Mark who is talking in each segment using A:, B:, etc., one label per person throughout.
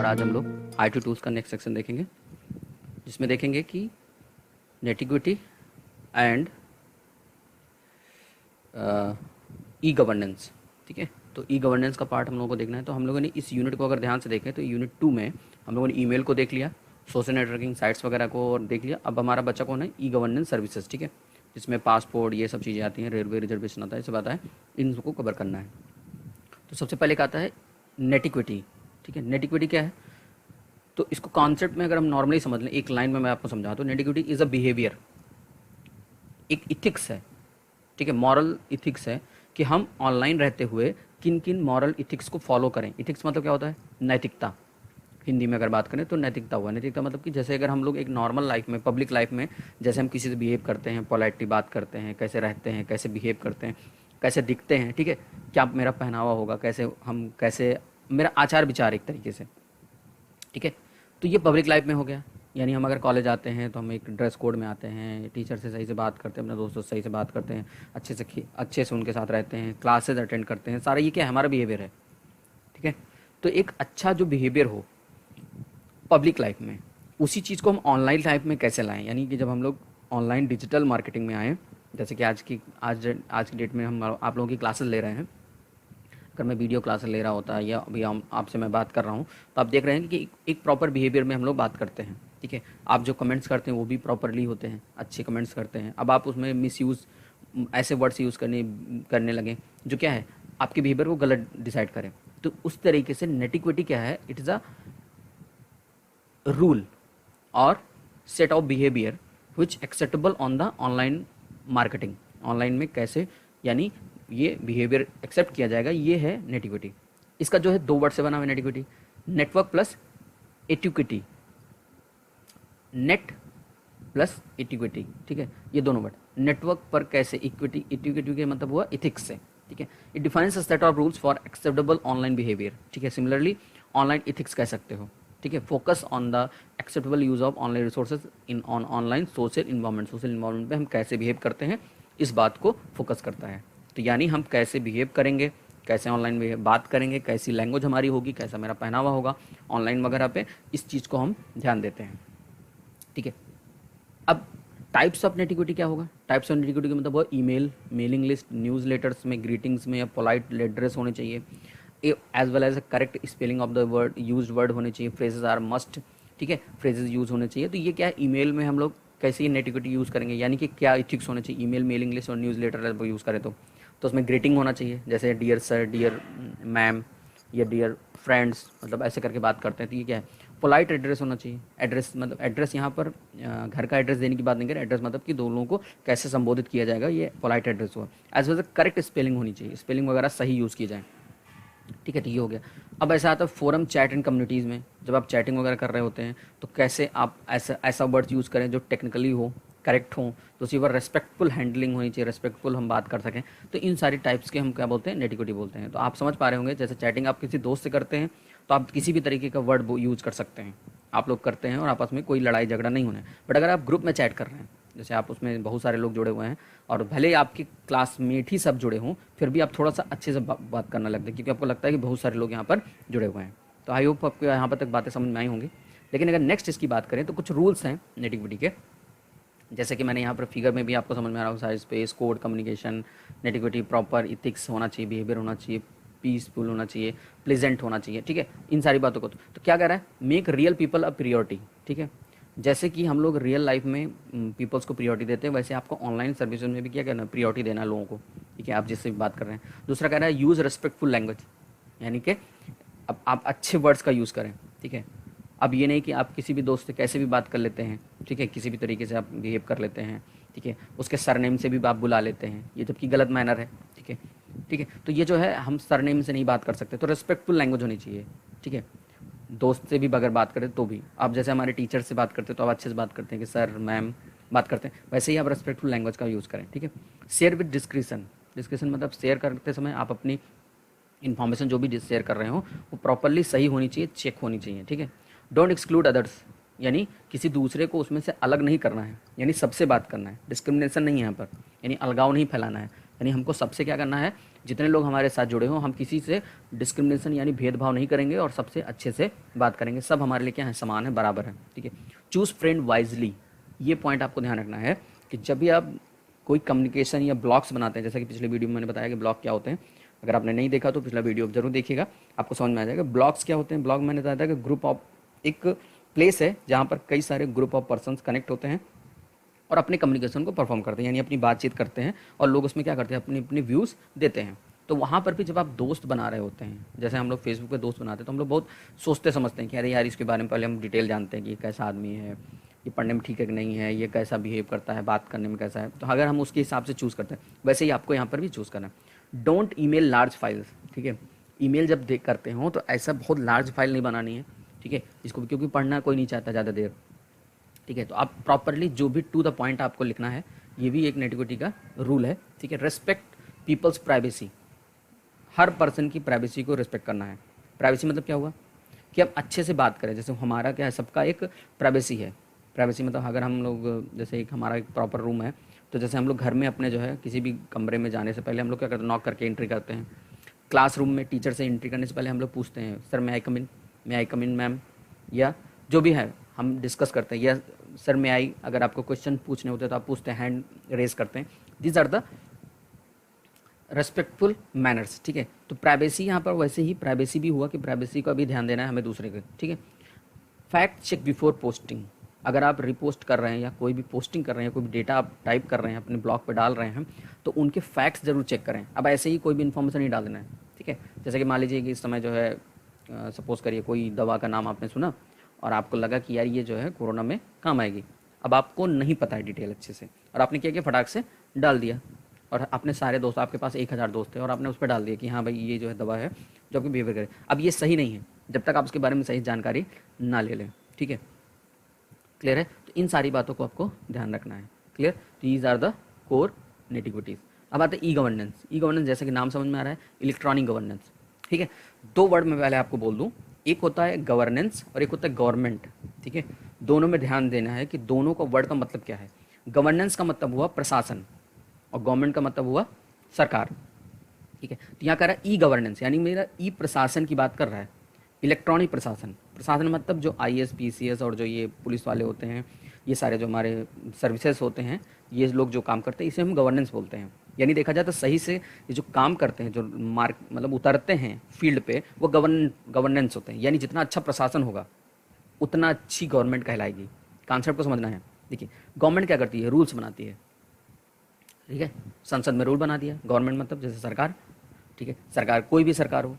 A: और आज हम लोग IT टूल्स का नेक्स्ट सेक्शन देखेंगे, जिसमें देखेंगे कि नेटिक्विटी एंड ई गवर्नेंस। ठीक है, तो ई गवर्नेंस का पार्ट हम लोगों को देखना है। तो हम लोगों ने इस यूनिट को अगर ध्यान से देखें तो यूनिट 2 में हम लोगों ने ईमेल को देख लिया, सोशल नेटवर्किंग साइट्स वगैरह को देख लिया। अब हमारा बच्चा कौन है, ई गवर्नेंस सर्विसेज। ठीक है, जिसमें पासपोर्ट ये सब चीज़ें आती हैं, रेलवे रिजर्वेशन आता है, ये सब आता है, इनको कवर करना है। तो सबसे पहले एक आता है नेटिक्विटी। ठीक है, नेटिक्विटी क्या है, तो इसको कॉन्सेप्ट में अगर हम नॉर्मली समझ लें, एक लाइन में मैं आपको समझा, तो नेटिक्विटी इज़ अ बिहेवियर, एक इथिक्स है। ठीक है, मॉरल इथिक्स है कि हम ऑनलाइन रहते हुए किन किन मॉरल इथिक्स को फॉलो करें। इथिक्स मतलब क्या होता है, नैतिकता। हिंदी में अगर बात करें तो नैतिकता हुआ। नैतिकता मतलब कि जैसे अगर हम लोग एक नॉर्मल लाइफ में, पब्लिक लाइफ में, जैसे हम किसी से बिहेव करते हैं, पोलाइटली बात करते हैं, कैसे रहते हैं, कैसे बिहेव करते हैं, कैसे दिखते हैं। ठीक है, क्या मेरा पहनावा होगा, कैसे मेरा आचार विचार एक तरीके से। ठीक है, तो ये पब्लिक लाइफ में हो गया। यानी हम अगर कॉलेज आते हैं तो हम एक ड्रेस कोड में आते हैं, टीचर से सही से बात करते हैं, अपने दोस्तों से सही से बात करते हैं, अच्छे से उनके साथ रहते हैं, क्लासेज अटेंड करते हैं, सारा ये क्या है, हमारा बिहेवियर है। ठीक है, तो एक अच्छा जो बिहेवियर हो पब्लिक लाइफ में, उसी चीज़ को हम ऑनलाइन लाइफ में कैसे लाएं। यानी कि जब हम लोग ऑनलाइन डिजिटल मार्केटिंग में आएँ, जैसे कि आज की डेट में हम आप लोगों की क्लासेस ले रहे हैं। अगर मैं वीडियो क्लासेस ले रहा होता है या अभी हम आपसे मैं बात कर रहा हूँ, तो आप देख रहे हैं कि एक प्रॉपर बिहेवियर में हम लोग बात करते हैं। ठीक है, आप जो कमेंट्स करते हैं वो भी प्रॉपरली होते हैं, अच्छे कमेंट्स करते हैं। अब आप उसमें मिसयूज़, ऐसे वर्ड्स यूज़ करने लगे जो क्या है, आपके बिहेवियर को गलत डिसाइड करें। तो उस तरीके से नेटिक्विटी क्या है, इट इज़ अ रूल और set of behaviour which acceptable on the online marketing. Online में कैसे, यानी ये बिहेवियर एक्सेप्ट किया जाएगा, ये है नेटिक्विटी। इसका जो है 2 वर्ड से बना हुआ नेटिक्विटी, नेटवर्क प्लस एटिक्विटी, नेट प्लस एटिक्विटी। ठीक है, ये दोनों वर्ड, नेटवर्क पर कैसे, इक्विटी, एटिक्विटी के मतलब हुआ इथिक्स से। ठीक है, it defines a set of rules for acceptable online behaviour. ठीक है, सिमिलरली ऑनलाइन इथिक्स कह सकते हो। ठीक है, focus on the acceptable use of online resources in online social environment. Social environment में हम कैसे बिहेव करते हैं, इस बात को फोकस करता है। तो यानी हम कैसे बिहेव करेंगे, कैसे ऑनलाइन में बात करेंगे, कैसी लैंग्वेज हमारी होगी, कैसा मेरा पहनावा होगा ऑनलाइन वगैरह पे, इस चीज़ को हम ध्यान देते हैं। ठीक है, अब टाइप्स ऑफ नेटिक्विटी क्या होगा। टाइप्स ऑफ नेटिक्विटी का मतलब वो email, mailing list, newsletters में ग्रीटिंग्स में या पोलाइट एड्रेस होने चाहिए, as well as correct spelling of the word, use word होने चाहिए, फ्रेजेस आर मस्ट। ठीक है, फ्रेजेस यूज होने चाहिए। तो ये क्या है, ईमेल में हम लोग कैसे ये नेटिक्विटी यूज़ करेंगे, यानी कि क्या इथिक्स होने चाहिए। ईमेल, मेलिंग लिस्ट और न्यूज़ लेटर यूज़ करें तो उसमें ग्रीटिंग होना चाहिए, जैसे डियर सर, डियर मैम या डियर फ्रेंड्स, मतलब ऐसे करके बात करते हैं। तो ये क्या है, पोलाइट एड्रेस होना चाहिए। एड्रेस मतलब एड्रेस यहाँ पर घर का एड्रेस देने की बात नहीं करें, एड्रेस मतलब कि दो लोगों को कैसे संबोधित किया जाएगा, ये पोलाइट एड्रेस हुआ। As well as correct spelling होनी चाहिए, स्पेलिंग वगैरह सही यूज़ की जाए। ठीक है, तो ये हो गया। अब ऐसा आता है फोरम, चैट एंड कम्युनिटीज़ में, जब आप चैटिंग वगैरह कर रहे होते हैं तो कैसे आप ऐसा वर्ड्स यूज़ करें जो टेक्निकली हो, करेक्ट हो, तो उसी पर रेस्पेक्टफुल हैंडलिंग होनी चाहिए, रेस्पेक्टफुल हम बात कर सकें। तो इन सारी टाइप्स के हम क्या बोलते हैं, नेटिक्विटी बोलते हैं। तो आप समझ पा रहे होंगे, जैसे चैटिंग आप किसी दोस्त से करते हैं तो आप किसी भी तरीके का वर्ड यूज़ कर सकते हैं, आप लोग करते हैं और आपस में कोई लड़ाई झगड़ा नहीं होना है। बट अगर आप ग्रुप में चैट कर रहे हैं, जैसे आप उसमें बहुत सारे लोग जुड़े हुए हैं और भले ही आपके क्लासमेट ही सब जुड़े हों, फिर भी आप थोड़ा सा अच्छे से बात करना लगते हैं, क्योंकि आपको लगता है कि बहुत सारे लोग यहाँ पर जुड़े हुए हैं। तो आई होप आपको यहाँ पर तक बातें समझ में आई होंगी। लेकिन अगर नेक्स्ट इसकी बात करें तो कुछ रूल्स हैं नेटिक्विटी के, जैसे कि मैंने यहाँ पर फिगर में भी आपको समझ में आ रहा हो, size, space, code, communication, netiquette, proper ethics होना चाहिए, बिहेवियर होना चाहिए, पीसफुल होना चाहिए, प्लेजेंट होना चाहिए। ठीक है, इन सारी बातों को तो क्या कह रहा है, मेक रियल पीपल अ प्रियोरिटी। ठीक है, जैसे कि हम लोग रियल लाइफ में पीपल्स को प्रियोरिटी देते हैं, वैसे आपको ऑनलाइन सर्विसेज में भी क्या करना है, प्रियोरिटी देना है लोगों को। ठीक है, आप जिससे भी बात कर रहे हैं। दूसरा कह रहा है यूज़ रेस्पेक्टफुल लैंग्वेज, यानी कि अब आप अच्छे वर्ड्स का यूज़ करें। ठीक है, अब ये नहीं कि आप किसी भी दोस्त से कैसे भी बात कर लेते हैं, ठीक है, किसी भी तरीके से आप बिहेव कर लेते हैं। ठीक है, उसके सरनेम से भी आप बुला लेते हैं, ये जबकि गलत मैनर है। ठीक है, ठीक है, तो ये जो है, हम सरनेम से नहीं बात कर सकते, तो रेस्पेक्टफुल लैंग्वेज होनी चाहिए। ठीक है, दोस्त से भी अगर बात करें तो भी, आप जैसे हमारे टीचर से बात करते हैं तो आप अच्छे से बात करते हैं कि सर मैम बात करते हैं, वैसे ही आप रेस्पेक्टफुल लैंग्वेज का यूज़ करें। ठीक है, शेयर विद डिस्क्रिशन। डिस्क्रिशन मतलब शेयर करते समय आप अपनी इन्फॉर्मेशन जो भी शेयर कर रहे हो वो प्रॉपरली सही होनी चाहिए, चेक होनी चाहिए। ठीक है, डोंट एक्सक्लूड अदर्स, यानी किसी दूसरे को उसमें से अलग नहीं करना है, यानी सबसे बात करना है, डिस्क्रिमिनेशन नहीं है यहाँ पर, यानी अलगाव नहीं फैलाना है। यानी हमको सबसे क्या करना है, जितने लोग हमारे साथ जुड़े हों हम किसी से डिस्क्रिमिनेशन यानी भेदभाव नहीं करेंगे और सबसे अच्छे से बात करेंगे, सब हमारे लिए क्या है, समान है, बराबर है, ठीक है। चूज़ फ्रेंड वाइजली, ये पॉइंट आपको ध्यान रखना है कि जब भी आप कोई कम्युनिकेशन या ब्लॉग्स बनाते हैं, जैसा कि पिछले वीडियो में मैंने बताया कि ब्लॉग क्या होते हैं, अगर आपने नहीं देखा तो पिछला वीडियो जरूर देखिएगा, आपको समझ में आ जाएगा। ब्लॉग्स क्या होते हैं, ब्लॉग मैंने बताया था कि ग्रुप ऑफ, एक प्लेस है जहाँ पर कई सारे ग्रुप ऑफ पर्सन्स कनेक्ट होते हैं और अपने कम्युनिकेशन को परफॉर्म करते हैं, यानी अपनी बातचीत करते हैं और लोग उसमें क्या करते हैं, अपने अपने व्यूज़ देते हैं। तो वहाँ पर भी जब आप दोस्त बना रहे होते हैं, जैसे हम लोग फेसबुक पे दोस्त बनाते हैं, तो हम लोग बहुत सोचते समझते हैं कि अरे यार इसके बारे में पहले हम डिटेल जानते हैं कि ये कैसा आदमी है, ये पढ़ने में ठीक है कि नहीं है, ये कैसा बिहेव करता है, बात करने में कैसा है, तो अगर हम उसके हिसाब से चूज़ करते हैं, वैसे ही आपको यहाँ पर भी चूज़ करना है। डोंट ईमेल लार्ज फाइल्स, ठीक है। ईमेल जब देख करते हो तो ऐसा बहुत लार्ज फाइल नहीं बनानी है, ठीक है, इसको क्योंकि पढ़ना कोई नहीं चाहता ज़्यादा देर, ठीक है। तो आप प्रॉपरली जो भी टू द पॉइंट आपको लिखना है, ये भी एक नेटिविटी का रूल है, ठीक है। रेस्पेक्ट पीपल्स प्राइवेसी, हर पर्सन की प्राइवेसी को रिस्पेक्ट करना है। प्राइवेसी मतलब क्या हुआ कि हम अच्छे से बात करें, जैसे हमारा क्या है, सबका एक प्राइवेसी है। प्राइवेसी मतलब अगर हम लोग जैसे एक हमारा एक प्रॉपर रूम है, तो जैसे हम लोग घर में अपने जो है किसी भी कमरे में जाने से पहले हम लोग क्या करते हैं, नॉक करके एंट्री करते हैं। क्लासरूम में टीचर से एंट्री करने से पहले हम लोग पूछते हैं सर मैं आई कम इन, मैं आई कम इन मैम, या जो भी है हम डिस्कस करते हैं, या सर मैं आई, अगर आपको क्वेश्चन पूछने होते हैं तो आप पूछते हैं, हैंड रेज करते हैं। These are the respectful manners, ठीक है। तो प्राइवेसी यहाँ पर वैसे ही प्राइवेसी भी हुआ कि प्राइवेसी का भी ध्यान देना है हमें दूसरे के, ठीक है। फैक्ट चेक बिफोर पोस्टिंग, अगर आप रिपोस्ट कर रहे हैं या कोई भी पोस्टिंग कर रहे हैं, कोई भी डेटा आप टाइप कर रहे हैं अपने ब्लॉग पे डाल रहे हैं, तो उनके फैक्ट्स जरूर चेक करें। अब ऐसे ही कोई भी इन्फॉर्मेशन नहीं डाल देना है, ठीक है। जैसे कि मान लीजिए कि इस समय जो है सपोज करिए कोई दवा का नाम आपने सुना और आपको लगा कि यार ये जो है कोरोना में काम आएगी, अब आपको नहीं पता है डिटेल अच्छे से, और आपने क्या किया, फटाक से डाल दिया, और अपने सारे दोस्त, आपके पास 1000 दोस्त थे और आपने उस पर डाल दिया कि हाँ भाई ये जो है दवा है जो आपकी बिहेवियर करे। अब ये सही नहीं है जब तक आप उसके बारे में सही जानकारी ना ले लें, ठीक है। क्लियर है, तो इन सारी बातों को आपको ध्यान रखना है। Clear, these are the core nativities. अब आते हैं ई गवर्नेंस। ई गवर्नेंस जैसे कि नाम समझ में आ रहा है, इलेक्ट्रॉनिक गवर्नेंस, ठीक है। दो वर्ड में पहले आपको बोल दूं, एक होता है गवर्नेंस और एक होता है गवर्नमेंट, ठीक है। दोनों में ध्यान देना है कि दोनों का वर्ड का मतलब क्या है। गवर्नेंस का मतलब हुआ प्रशासन और गवर्नमेंट का मतलब हुआ सरकार, ठीक है। तो यहाँ कह रहा है ई गवर्नेंस, यानी मेरा ई प्रशासन की बात कर रहा है, इलेक्ट्रॉनिक प्रशासन। प्रशासन मतलब जो IAS PCS और जो ये पुलिस वाले होते हैं, ये सारे जो हमारे सर्विसेज होते हैं, ये लोग जो काम करते हैं इसे हम गवर्नेंस बोलते हैं। यानी देखा जाए तो सही से ये जो काम करते हैं, जो मार्क मतलब उतरते हैं फील्ड पे, वो गवर्नेंस होते हैं। यानी जितना अच्छा प्रशासन होगा उतना अच्छी गवर्नमेंट कहलाएगी। कॉन्सेप्ट को समझना है। देखिए गवर्नमेंट क्या करती है, रूल्स बनाती है, ठीक है। संसद में रूल बना दिया, गवर्नमेंट मतलब जैसे सरकार, ठीक है। सरकार कोई भी सरकार हो,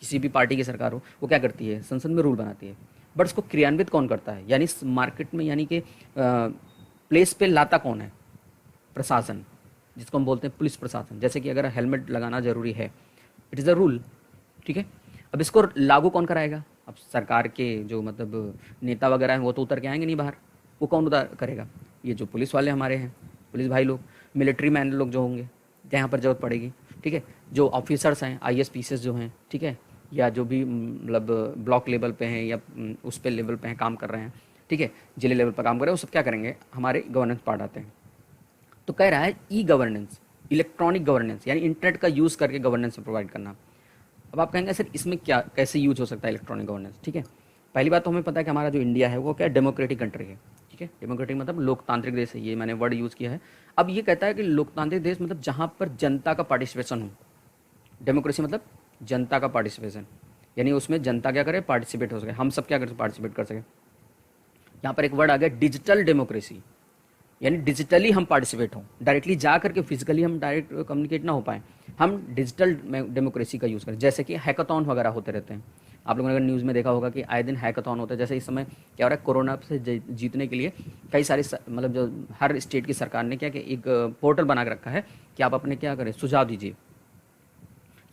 A: किसी भी पार्टी की सरकार हो, वो क्या करती है, संसद में रूल बनाती है, बट उसको क्रियान्वित कौन करता है, यानी मार्केट में यानी कि प्लेस पे लाता कौन है, प्रशासन, जिसको हम बोलते हैं पुलिस प्रशासन। जैसे कि अगर हेलमेट लगाना जरूरी है, इट इज़ अ रूल, ठीक है। अब इसको लागू कौन कराएगा, अब सरकार के जो मतलब नेता वगैरह हैं वो तो उतर के आएंगे नहीं बाहर, वो कौन उतर करेगा, ये जो पुलिस वाले हमारे हैं, पुलिस भाई लोग, मिलिट्री मैन लोग जो होंगे जहाँ पर जरूरत पड़ेगी, ठीक है। जो ऑफिसर्स हैं IAS PCS जो हैं, ठीक है, या जो भी मतलब ब्लॉक लेवल पे हैं या उस पे लेवल पे हैं काम कर रहे हैं, ठीक है, जिले लेवल पर काम कर रहे हैं, वो सब क्या करेंगे, हमारे गवर्नेंस पार्ट आते हैं। तो कह रहा है ई गवर्नेंस, इलेक्ट्रॉनिक गवर्नेंस, यानी इंटरनेट का यूज़ करके गवर्नेंस प्रोवाइड करना। अब आप कहेंगे सर इसमें क्या कैसे यूज हो सकता है इलेक्ट्रॉनिक गवर्नेंस, ठीक है। पहली बात तो हमें पता है कि हमारा जो इंडिया है वो क्या डेमोक्रेटिक कंट्री है, ठीक है। डेमोक्रेटिक मतलब लोकतांत्रिक देश है, ये मैंने वर्ड यूज़ किया है। अब ये कहता है कि लोकतांत्रिक देश मतलब जहाँ पर जनता का पार्टिसिपेशन हो। डेमोक्रेसी मतलब जनता का पार्टिसिपेशन, यानी उसमें जनता क्या करे, पार्टिसिपेट हो सके, हम सब क्या कर पार्टिसिपेट कर सके। यहाँ पर एक वर्ड आ गया डिजिटल डेमोक्रेसी, यानी डिजिटली हम पार्टिसिपेट हों, डायरेक्टली जा करके फिजिकली हम डायरेक्ट कम्युनिकेट ना हो पाए, हम डिजिटल डेमोक्रेसी का यूज़ करें। जैसे कि हैकाथॉन वगैरह होते रहते हैं, आप लोगों ने अगर न्यूज़ में देखा होगा कि आए दिन हैकाथॉन होता है। जैसे इस समय क्या हो रहा है, कोरोना से जीतने के लिए कई सारे मतलब जो हर स्टेट की सरकार ने क्या कि एक पोर्टल बना के रखा है कि आप अपने क्या करें, सुझाव दीजिए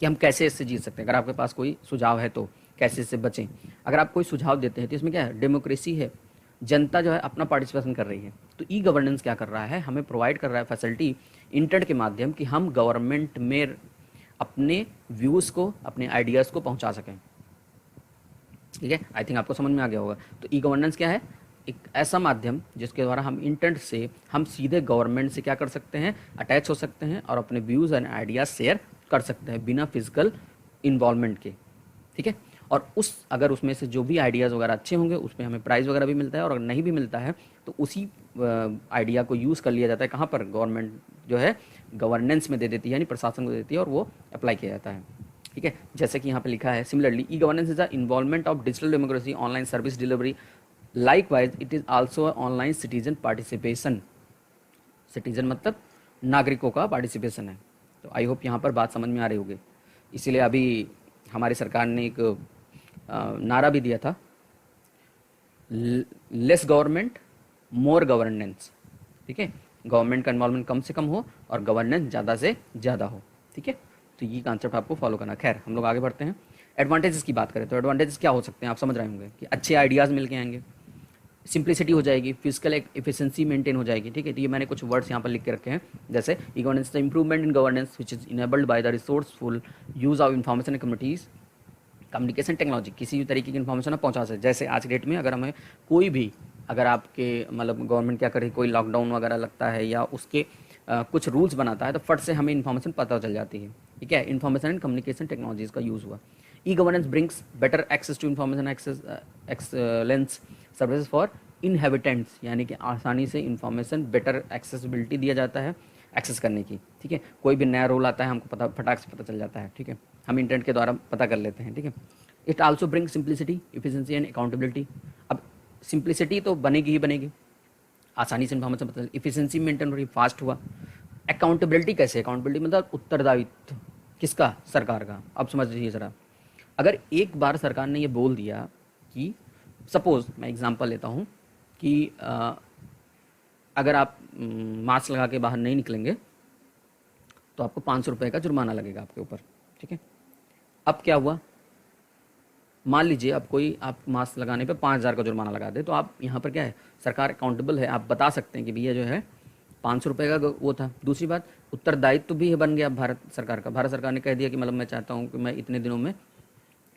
A: कि हम कैसे इससे जीत सकते हैं। अगर आपके पास कोई सुझाव है तो कैसे इससे बचें। अगर आप कोई सुझाव देते हैं तो इसमें क्या है, डेमोक्रेसी है, जनता जो है अपना पार्टिसिपेशन कर रही है। तो ई गवर्नेंस क्या कर रहा है, हमें प्रोवाइड कर रहा है फैसिलिटी इंटरनेट के माध्यम कि हम गवर्नमेंट में अपने व्यूज़ को, अपने आइडियाज़ को पहुंचा सकें, ठीक है। आई थिंक आपको समझ में आ गया होगा। तो ई गवर्नेंस क्या है, एक ऐसा माध्यम जिसके द्वारा हम इंटरनेट से हम सीधे गवर्नमेंट से क्या कर सकते हैं, अटैच हो सकते हैं और अपने व्यूज़ एंड आइडियाज़ शेयर कर सकते हैं बिना फिजिकल इन्वॉल्वमेंट के, ठीक है। और अगर उसमें से जो भी आइडियाज़ वगैरह अच्छे होंगे उसमें हमें प्राइज़ वगैरह भी मिलता है, और अगर नहीं भी मिलता है तो उसी आइडिया को यूज़ कर लिया जाता है, कहाँ पर, गवर्नमेंट जो है गवर्नेंस में दे देती है, यानी प्रशासन को दे देती है, और वो अप्लाई किया जाता है, ठीक है। जैसे कि यहाँ पे लिखा है, similarly e governance is the involvement of digital democracy online service delivery, likewise it is also online citizen participation. Citizen मतलब नागरिकों का पार्टिसिपेशन है। तो आई होप यहाँ पर बात समझ में आ रही होगी। इसीलिए अभी हमारी सरकार ने एक नारा भी दिया था, लेस गवर्नमेंट मोर गवर्नेंस, ठीक है। गवर्नमेंट का इन्वॉल्वमेंट कम से कम हो और गवर्नेंस ज़्यादा से ज़्यादा हो, ठीक है। तो ये कॉन्सेप्ट आपको फॉलो करना। खैर हम लोग आगे बढ़ते हैं। एडवांटेजेस की बात करें तो एडवांटेजेस क्या हो सकते हैं, आप समझ रहे होंगे कि अच्छे आइडियाज़ मिल के आएंगे, सिंप्लिसिटी हो जाएगी, फिजिकल एफिशिएंसी मेंटेन हो जाएगी, ठीक है। तो ये मैंने कुछ वर्ड्स यहाँ पर लिख के रखे हैं, जैसे e governance the improvement in governance which is enabled by the resourceful use of information and communication technology. किसी भी तरीके की इन्फॉर्मेशन आप पहुँचा सकते, जैसे आज की डेट में अगर हमें कोई भी, अगर आपके मतलब गवर्नमेंट क्या करे, कोई लॉकडाउन वगैरह लगता है या उसके कुछ रूल्स बनाता है तो फट से हमें इन्फॉर्मेशन पता चल जाती है, ठीक है। इन्फॉर्मेशन एंड कम्युनिकेशन टेक्नोलॉजीज का यूज़ हुआ। E governance brings better access to information excellence services for inhabitants, यानी कि आसानी से इन्फॉर्मेशन बेटर एक्सेसिबिलिटी दिया जाता है एक्सेस करने की, ठीक है। कोई भी नया रूल आता है हमको पता, फटाक से पता चल जाता है, ठीक है। हम इंटरनेट के द्वारा पता कर लेते हैं, ठीक है। It also bring simplicity, efficiency and accountability. अब सिंप्लिसिटी तो बनेगी ही बनेगी, आसानी से इन्फॉर्मेशन पता चल, इफिशिएंसी मेंटेन हो रही, फास्ट हुआ। अकाउंटेबिलिटी कैसे, अकाउंटेबिलिटी मतलब उत्तरदायित्व किसका, सरकार का। अब समझ लीजिए ज़रा, अगर एक बार सरकार ने ये बोल दिया कि, सपोज मैं एग्जांपल लेता हूँ कि अगर आप मास्क लगा के बाहर नहीं निकलेंगे तो आपको 500 रुपये का जुर्माना लगेगा आपके ऊपर, ठीक है। अब क्या हुआ, मान लीजिए अब कोई आप मास्क लगाने पे 5000 का जुर्माना लगा दे, तो आप यहाँ पर क्या है, सरकार अकाउंटेबल है, आप बता सकते हैं कि भैया जो है 500 रुपये का वो था। दूसरी बात, उत्तरदायित्व भी बन गया भारत सरकार का। भारत सरकार ने कह दिया कि मतलब मैं चाहता हूँ कि मैं इतने दिनों में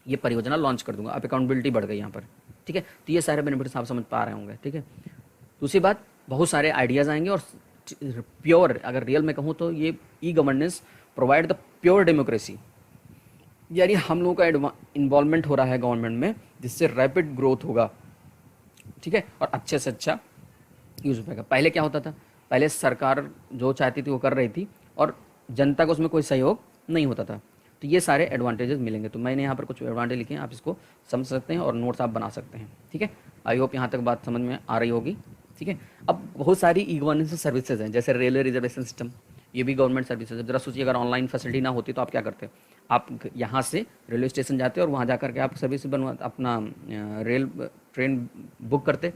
A: ये परियोजना लॉन्च कर दूंगा, अब अकाउंटेबिलिटी बढ़ गई यहाँ पर, ठीक है। तो ये सारे बेनिफिट्स आप समझ पा रहे होंगे, ठीक है। दूसरी बात, बहुत सारे आइडियाज़ आएंगे और प्योर, अगर रियल में कहूँ तो ये e governance provide the pure democracy, यानी हम लोगों का इन्वॉल्वमेंट हो रहा है गवर्नमेंट में, जिससे रैपिड ग्रोथ होगा, ठीक है, और अच्छे से अच्छा यूज़ हो पाएगा। पहले क्या होता था, पहले सरकार जो चाहती थी वो कर रही थी और जनता को उसमें कोई सहयोग नहीं होता था। तो ये सारे एडवांटेजेस मिलेंगे। तो मैंने यहाँ पर कुछ एडवांटेज लिखे हैं, आप इसको समझ सकते हैं और नोट्स आप बना सकते हैं, ठीक है। आई होप यहाँ तक बात समझ में आ रही होगी, ठीक है। अब बहुत सारी ई गवर्नेंस सर्विसेज हैं, जैसे रेलवे रिजर्वेशन सिस्टम, ये भी गवर्नमेंट सर्विसेज है। जरा सोचिए, अगर ऑनलाइन फैसिलिटी ना होती तो आप क्या करते, आप यहाँ से रेलवे स्टेशन जाते और वहाँ जा कर के आप सर्विस बनवा, अपना ट्रेन बुक करते।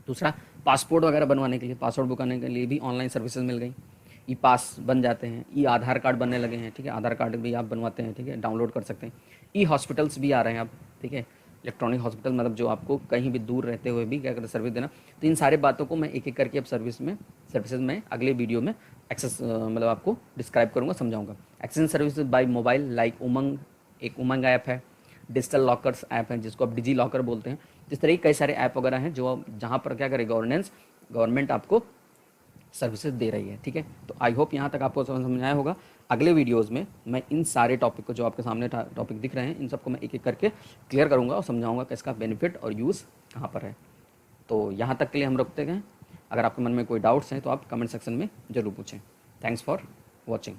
A: दूसरा, पासपोर्ट वगैरह बनवाने के लिए, पासपोर्ट बुक करने के लिए भी ऑनलाइन सर्विसेज मिल गई, ई पास बन जाते हैं, ई आधार कार्ड बनने लगे हैं, ठीक है। आधार कार्ड भी आप बनवाते हैं, ठीक है, डाउनलोड कर सकते हैं। ई हॉस्पिटल्स भी आ रहे हैं अब, ठीक है, इलेक्ट्रॉनिक हॉस्पिटल, मतलब जो आपको कहीं भी दूर रहते हुए भी क्या करते, सर्विस देना। तो इन सारे बातों को मैं एक एक करके अब सर्विसेज में अगले वीडियो में एक्सेस मतलब आपको डिस्क्राइब करूँगा, समझाऊंगा। Access services by mobile, like Umang, एक उमंग ऐप है, डिजिटल लॉकर्स ऐप है जिसको आप डिजी लॉकर बोलते हैं। इस तरह के कई सारे ऐप वगैरह हैं जो जहाँ पर क्या करे, गवर्नमेंट आपको सर्विसेज दे रही है, ठीक है। तो आई होप यहाँ तक आपको समझ आया होगा। अगले वीडियोज़ में मैं इन सारे टॉपिक को, जो आपके सामने टॉपिक दिख रहे हैं, इन सबको मैं एक एक करके क्लियर करूँगा और समझाऊँगा कि इसका बेनिफिट और यूज़ कहाँ पर है। तो यहाँ तक के लिए हम रुकते गए। अगर आपके मन में कोई डाउट्स हैं तो आप कमेंट सेक्शन में ज़रूर पूछें। Thanks for watching.